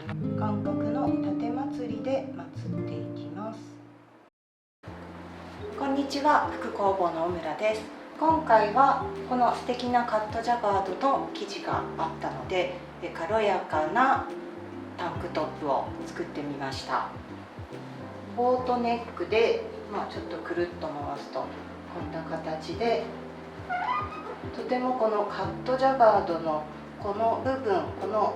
きます。韓国の盾祭りで祀っていきます。こんにちは、副工房の小村です。今回はこの素敵なカットジャガードの生地があったので、軽やかなタンクトップを作ってみました。ボートネックで、ちょっとくるっと回すとこんな形で、とてもこのカットジャガードのこの部分、この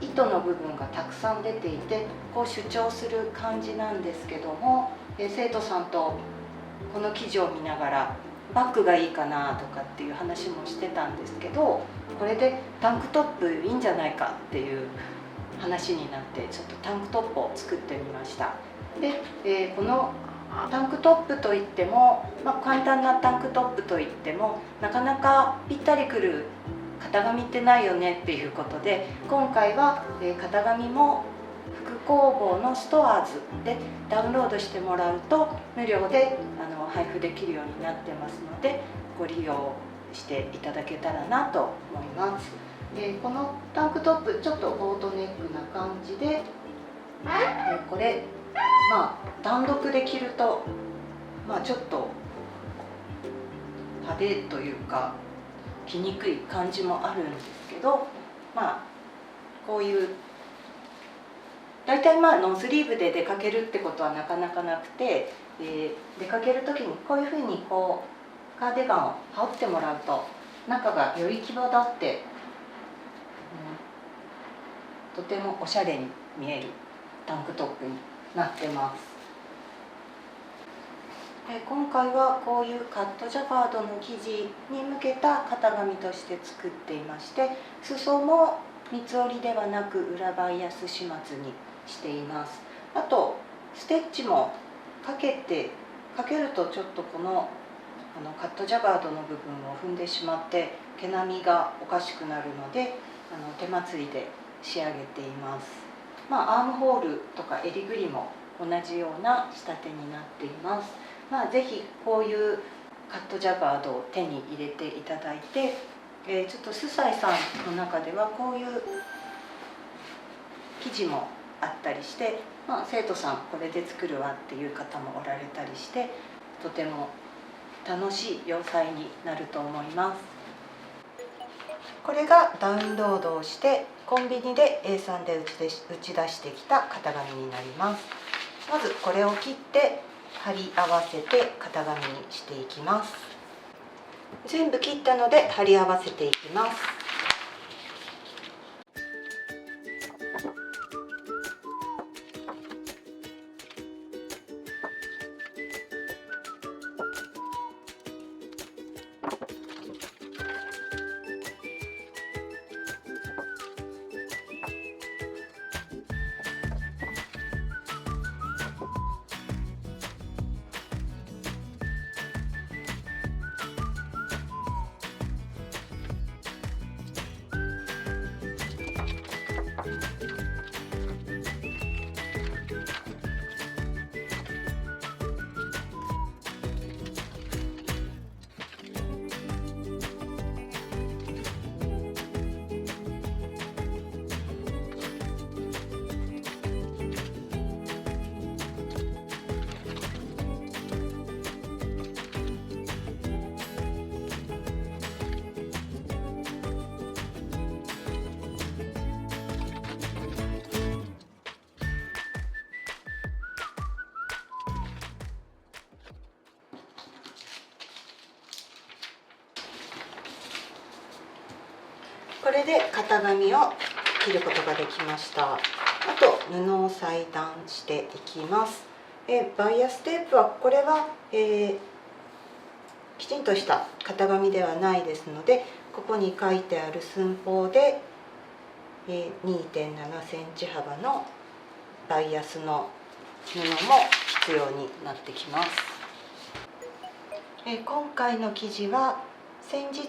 糸の部分がたくさん出ていて、こう主張する感じなんですけども、生徒さんとこの生地を見ながらバッグがいいかなとかっていう話もしてたんですけど、これでタンクトップいいんじゃないかっていう話になって、ちょっとタンクトップを作ってみました。で、このタンクトップといっても、簡単なタンクトップといってもなかなかぴったりくる型紙ってないよねっていうことで、今回は型紙も副工房のストアーズでダウンロードしてもらうと無料で配布できるようになってますので、ご利用していただけたらなと思います。このタンクトップちょっとボートネックな感じで、これ単独で着るとちょっと派手というか着にくい感じもあるんですけど、こういう大体ノンスリーブで出かけるってことはなかなかなくて、出かける時にこういうふうにカーディガンを羽織ってもらうと中がより際立って、とてもおしゃれに見えるタンクトップになってます。今回はこういうカットジャガードの生地に向けた型紙として作っていまして、裾も三つ折りではなく裏バイアス始末にしています。あとステッチもかけるとちょっとこのカットジャガードの部分を踏んでしまって毛並みがおかしくなるので、手祭りで仕上げています。アームホールとか襟ぐりも同じような仕立てになっています。ぜひこういうカットジャガードを手に入れていただいて、ちょっとスサイさんの中ではこういう生地もあったりして、生徒さんこれで作るわっていう方もおられたりして、とても楽しい洋裁になると思います。これがダウンロードをしてコンビニで A3 で打ち出してきた型紙になります。まずこれを切って貼り合わせて型紙にしていきます。全部切ったので貼り合わせていきます。これで型紙を切ることができました。あと布を裁断していきます。バイアステープはこれは、きちんとした型紙ではないですので、ここに書いてある寸法で、2.7 センチ幅のバイアスの布も必要になってきます。今回の生地は先日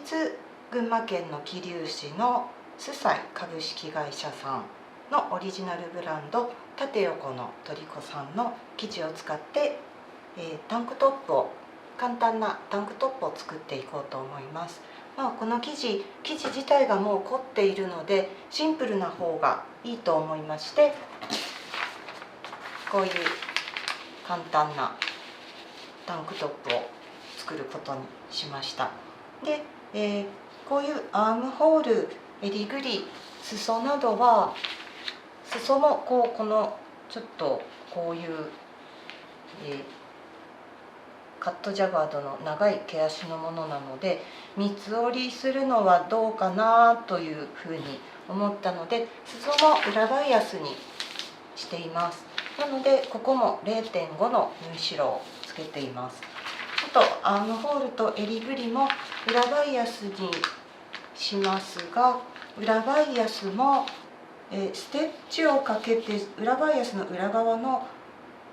群馬県の桐生市のスサイ株式会社さんのオリジナルブランド縦横のトリコさんの生地を使って、簡単なタンクトップを作っていこうと思います。この生地自体がもう凝っているのでシンプルな方がいいと思いまして、こういう簡単なタンクトップを作ることにしました。で、こういうアームホール、襟ぐり、裾などは、裾もこのちょっとこういう、カットジャガードの長い毛足のものなので、三つ折りするのはどうかなというふうに思ったので、裾も裏バイアスにしています。なのでここも 0.5 の縫い代をつけています。あとアームホールと襟ぐりも裏バイアスにしますが、裏バイアスもステッチをかけて、裏バイアスの裏側の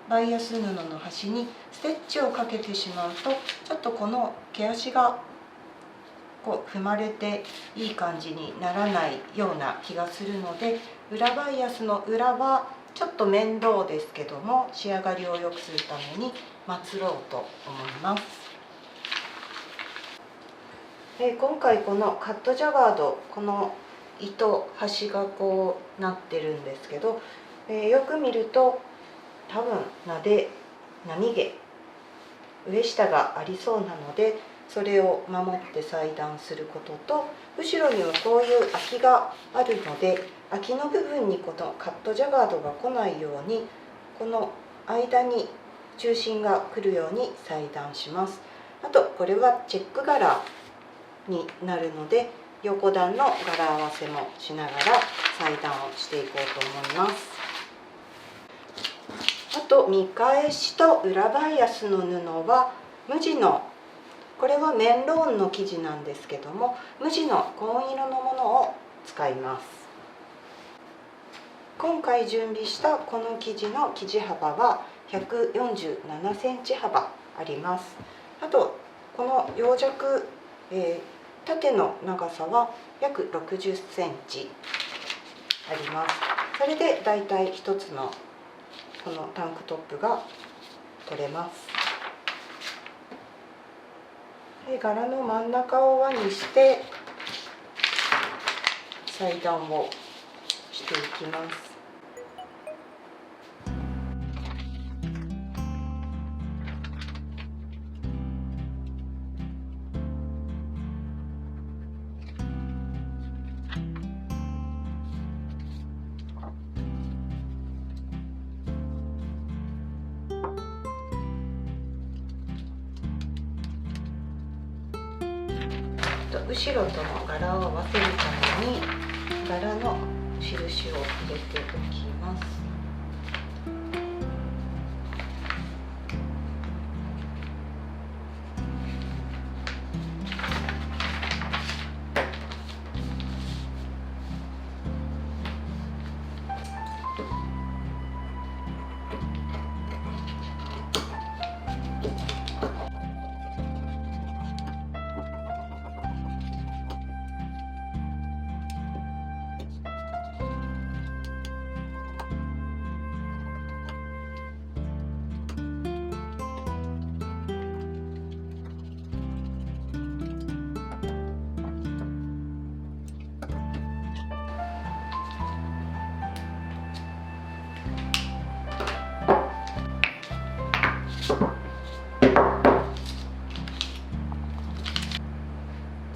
バイアス布の端にステッチをかけてしまうと、ちょっとこの毛足がこう踏まれていい感じにならないような気がするので、裏バイアスの裏はちょっと面倒ですけども、仕上がりを良くするためにまつろうと思います。今回このカットジャガード、この糸端がこうなってるんですけど、よく見ると多分波毛上下がありそうなので、それを守って裁断することと、後ろにはこういう空きがあるので、空きの部分にこのカットジャガードが来ないように、この間に中心が来るように裁断します。あとこれはチェック柄になるので、横段の柄合わせもしながら裁断をしていこうと思います。あと見返しと裏バイアスの布は無地の、これはメンローンの生地なんですけども、無地の紺色のものを使います。今回準備したこの生地の生地幅は147センチ幅あります。あとこの葉弱、縦の長さは約60センチあります。それでだいたい一つのこのタンクトップが取れます。柄の真ん中を輪にして裁断をしていきます。後ろとの柄を合わせるために柄の印を入れておきます。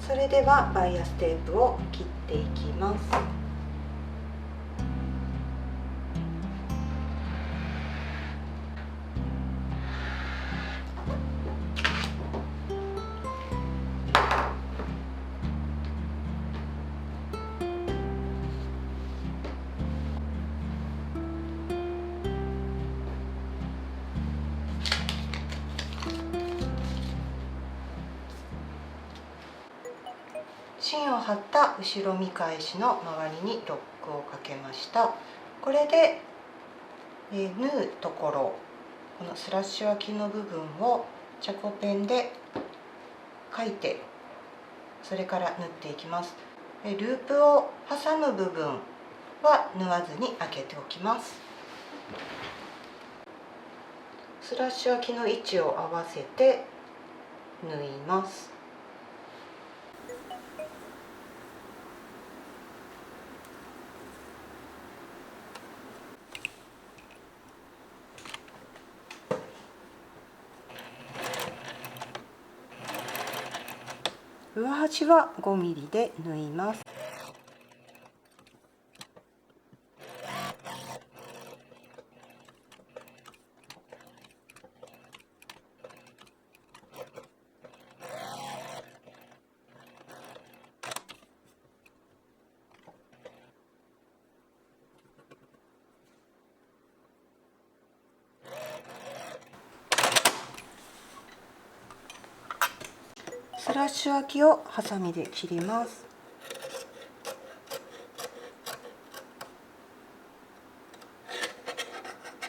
それではバイアステープを切っていきます。芯を貼った後ろ見返しの周りにロックをかけました。これで、縫うところ、このスラッシュ空きの部分をチャコペンで書いて、それから縫っていきます。ループを挟む部分は縫わずに開けておきます。スラッシュ空きの位置を合わせて縫います。上端は5ミリで縫います。スラッシュ空きをハサミで切ります。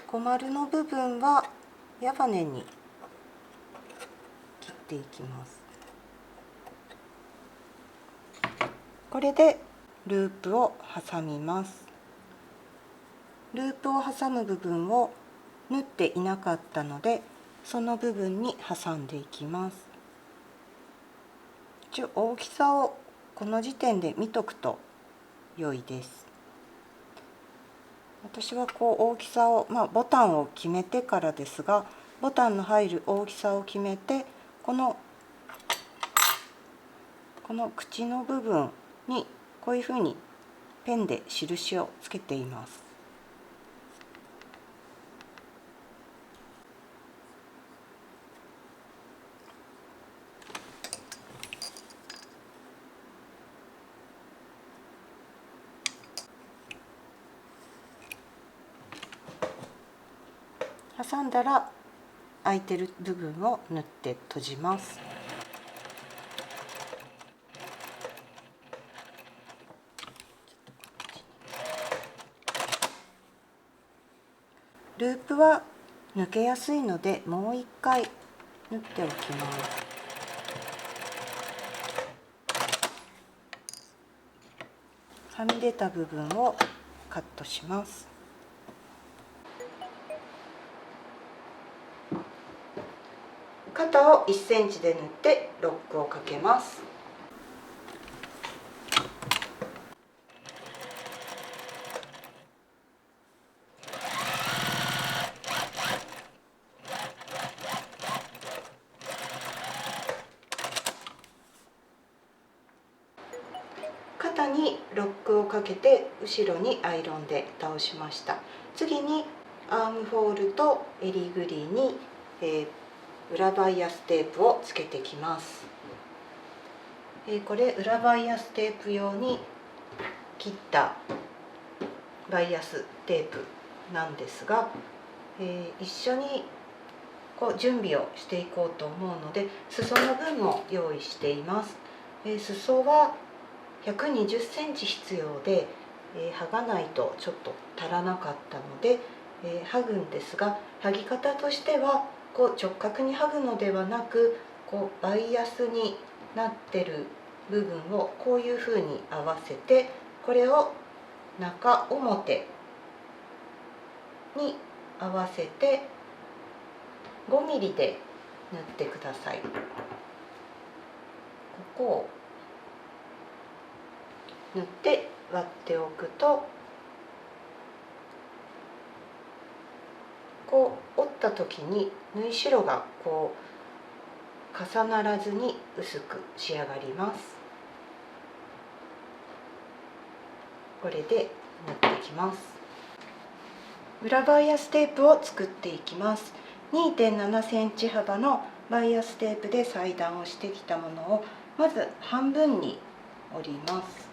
小丸の部分は矢羽に切っていきます。これでループを挟みます。ループを挟む部分を縫っていなかったので、その部分に挟んでいきます。一応大きさをこの時点で見とくと良いです。私は大きさを、ボタンを決めてからですが、ボタンの入る大きさを決めて、この口の部分にこういうふうにペンで印をつけています。挟んだら空いてる部分を縫って閉じます。ループは抜けやすいので、もう一回縫っておきます。はみ出た部分をカットします。肩を1センチで縫ってロックをかけます。肩にロックをかけて後ろにアイロンで倒しました。次にアームホールと襟ぐりに、裏バイアステープをつけてきます。これ裏バイアステープ用に切ったバイアステープなんですが、一緒に準備をしていこうと思うので、裾の分も用意しています。裾は120センチ必要で、剥がないとちょっと足らなかったので、剥ぐんですが、剥ぎ方としては直角に剥ぐのではなく、バイアスになってる部分をこういうふうに合わせて、これを中表に合わせて5ミリで縫ってください。ここを縫って割っておくと、折った時に縫い代が重ならずに薄く仕上がります。これで縫っていきます。裏バイアステープを作っていきます。2.7 センチ幅のバイアステープで裁断をしてきたものをまず半分に折ります。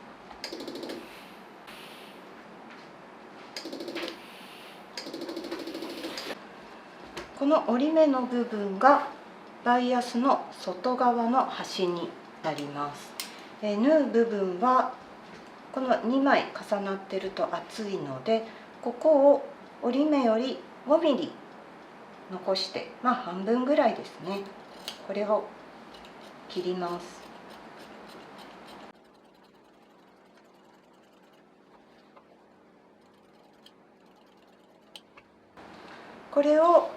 この折り目の部分がバイアスの外側の端になります。縫う部分はこの2枚重なってると厚いので、ここを折り目より5ミリ残して、半分ぐらいですね。これを切ります。これを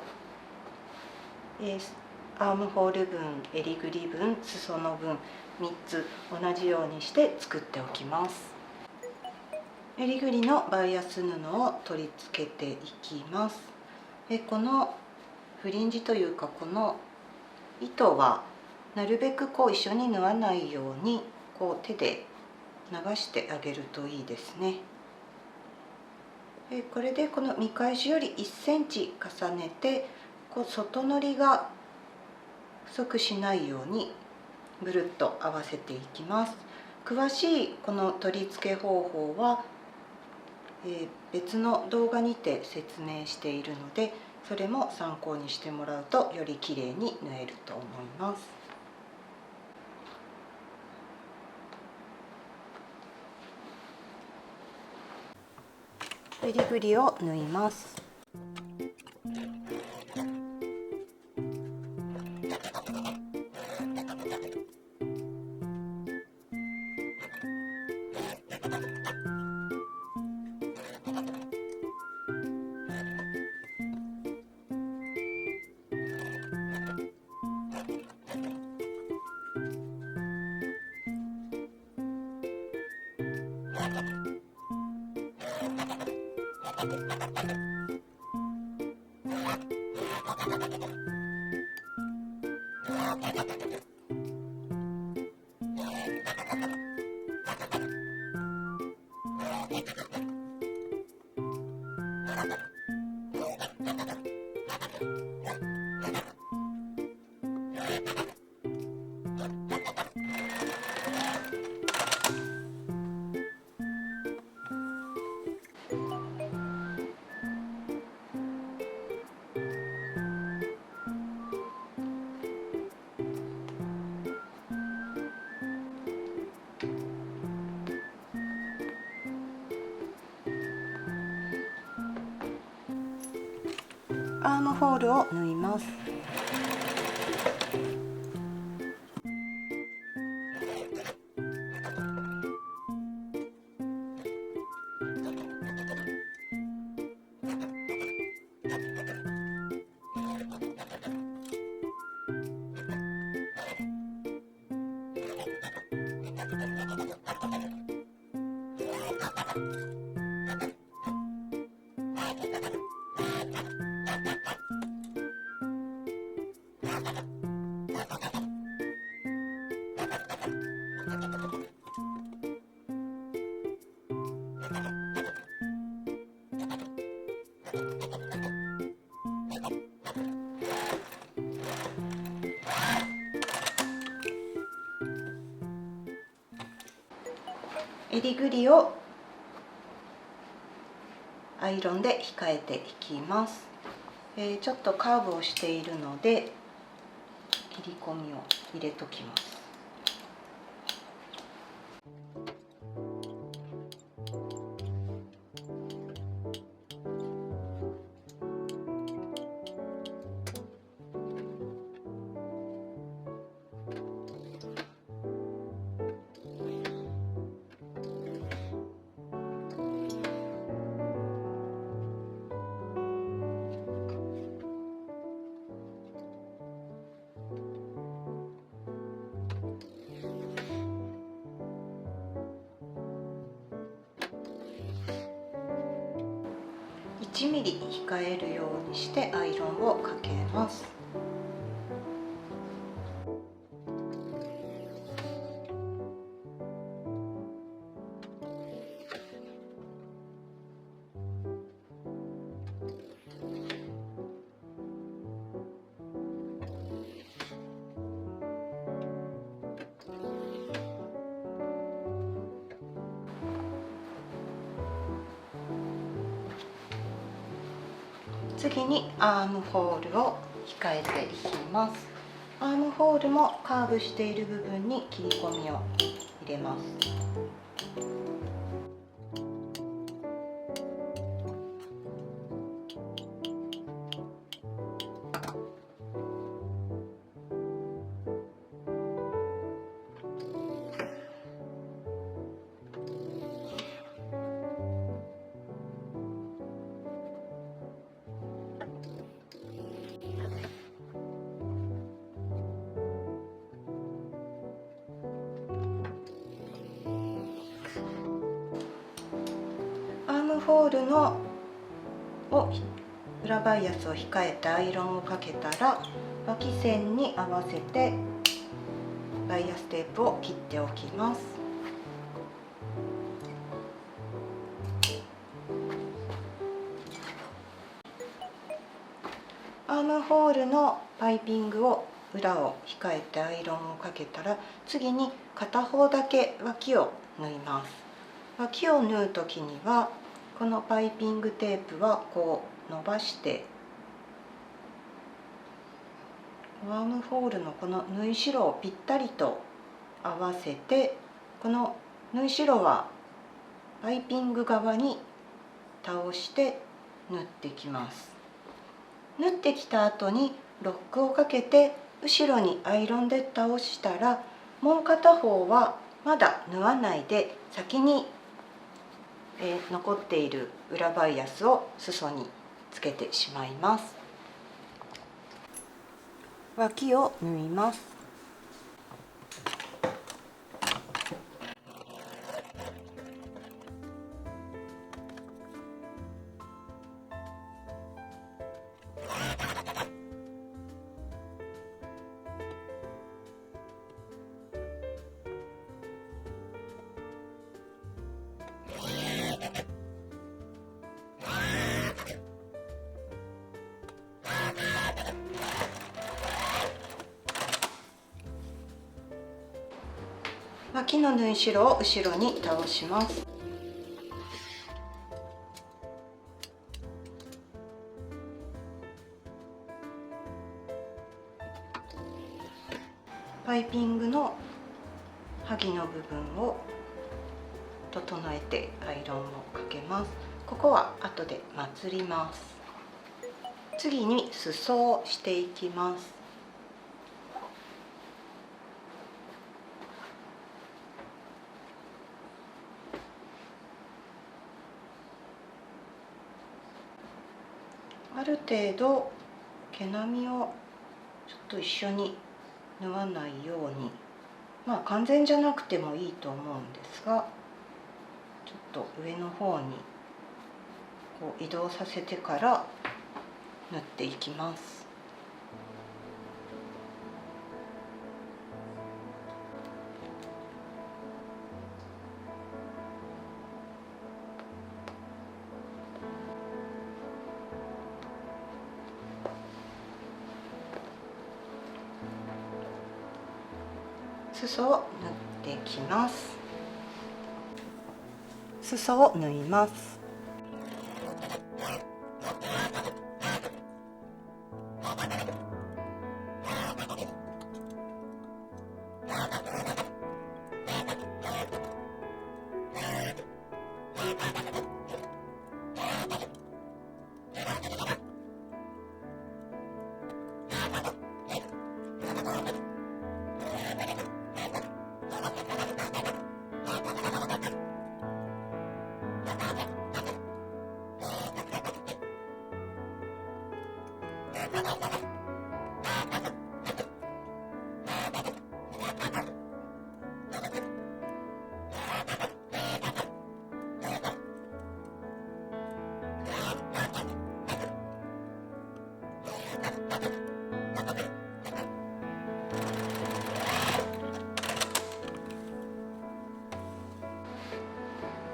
アームホール分、襟ぐり分、裾の分3つ同じようにして作っておきます。襟ぐりのバイアス布を取り付けていきます。このフリンジというか、この糸はなるべく一緒に縫わないように手で流してあげるといいですね。これでこの見返しより1センチ重ねて外のりが不足しないようにぐるっと合わせていきます。詳しいこの取り付け方法は、別の動画にて説明しているので、それも参考にしてもらうとよりきれいに縫えると思います。えりぐりを縫います。アームホールを縫います。えりぐりをアイロンで控えていきます。ちょっとカーブをしているので切り込みを入れときます。1ミリ控えるようにしてアイロンをかけます。次にアームホールを控えていきます。アームホールもカーブしている部分に切り込みを入れます。ホールの裏バイアスを控えてアイロンをかけたら脇線に合わせてバイアステープを切っておきます。アームホールのパイピングを裏を控えてアイロンをかけたら、次に片方だけ脇を縫います。脇を縫う時にはこのパイピングテープはこう伸ばして、アームホールのこの縫い代をぴったりと合わせて、この縫い代はパイピング側に倒して縫ってきます。縫ってきた後にロックをかけて後ろにアイロンで倒したら、もう片方はまだ縫わないで先に残っている裏バイアスを裾につけてしまいます。脇を縫います。脇の縫い代を後ろに倒します。パイピングの端の部分を整えてアイロンをかけます。ここは後でまつります。次に裾をしていきます。ある程度毛並みをちょっと一緒に縫わないように、完全じゃなくてもいいと思うんですが、ちょっと上の方にこう移動させてから縫っていきます。裾を縫っていきます。裾を縫います。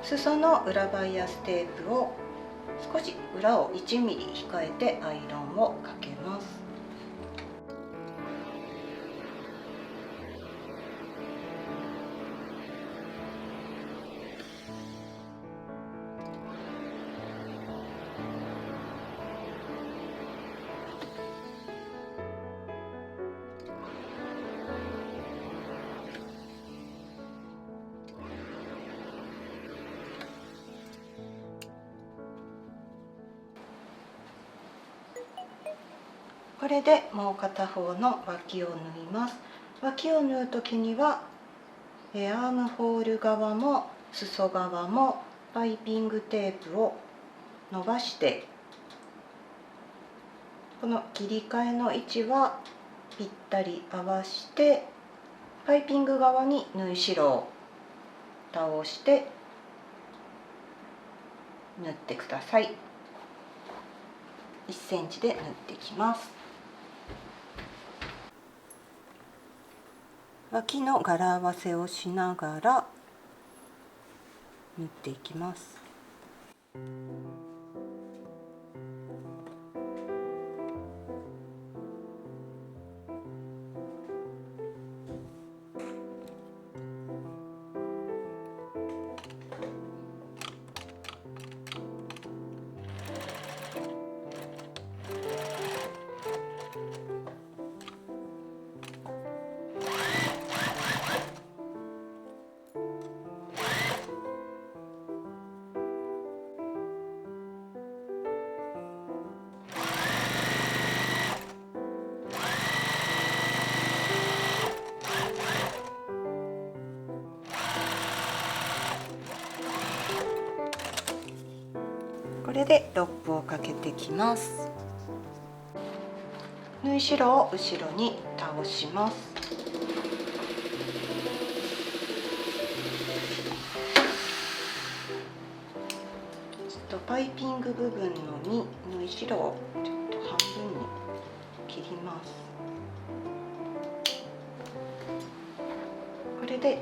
裾の裏バイアステープを少し裏を1ミリ控えてアイロンをかけます。これでもう片方の脇を縫います。脇を縫う時にはアームホール側も裾側もパイピングテープを伸ばして、この切り替えの位置はぴったり合わして、パイピング側に縫い代を倒して縫ってください。1センチで縫っていきます。脇の柄合わせをしながら縫っていきます。これでロップをかけてきます。縫い代を後ろに倒します。パイピング部分の縫い代をちょっと半分に切ります。これで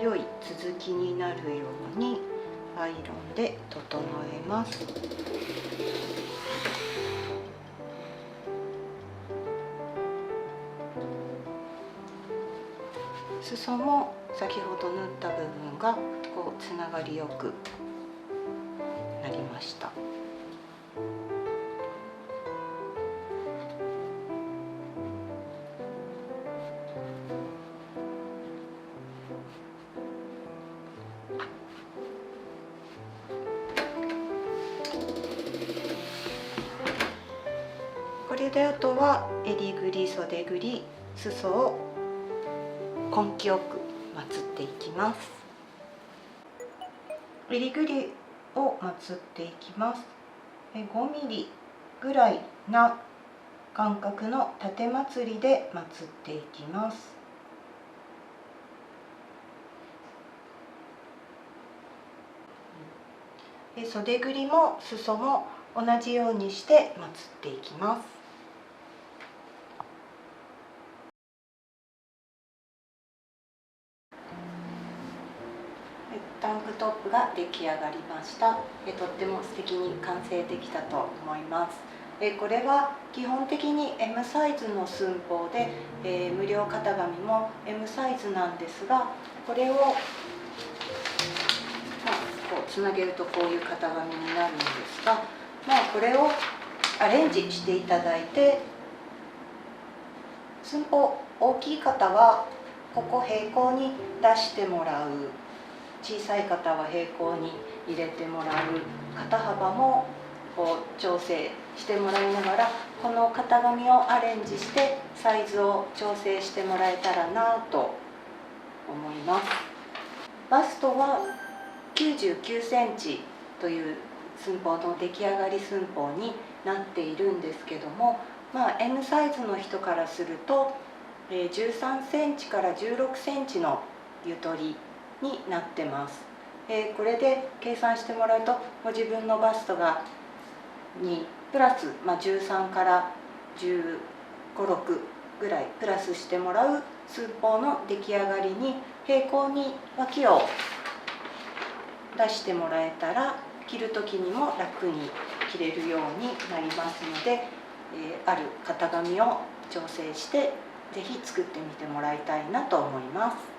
良い続きになるようにアイロンで整えます。裾も先ほど縫った部分がこうつながりよくなりました。これであとは襟ぐり、袖ぐり、裾を根気よくまつっていきます。襟ぐりをまつっていきます。5ミリぐらいな間隔の縦まつりでまつっていきます。袖ぐりも裾も同じようにしてまつっていきます。タンクトップが出来上がりました。とっても素敵に完成できたと思います。これは基本的に M サイズの寸法で、無料型紙も M サイズなんですが、これを、こうつなげるとこういう型紙になるんですが、これをアレンジしていただいて、寸法大きい方はここ平行に出してもらう、小さい方は平行に入れてもらう、肩幅もこう調整してもらいながら、この型紙をアレンジしてサイズを調整してもらえたらなと思います。バストは99センチという寸法の出来上がり寸法になっているんですけども、M サイズの人からすると13センチから16センチのゆとりになってます。これで計算してもらうと、ご自分のバストが2プラス、13から15、16ぐらいプラスしてもらう寸法の出来上がりに平行に脇を出してもらえたら、着る時にも楽に着れるようになりますので、ある型紙を調整して是非作ってみてもらいたいなと思います。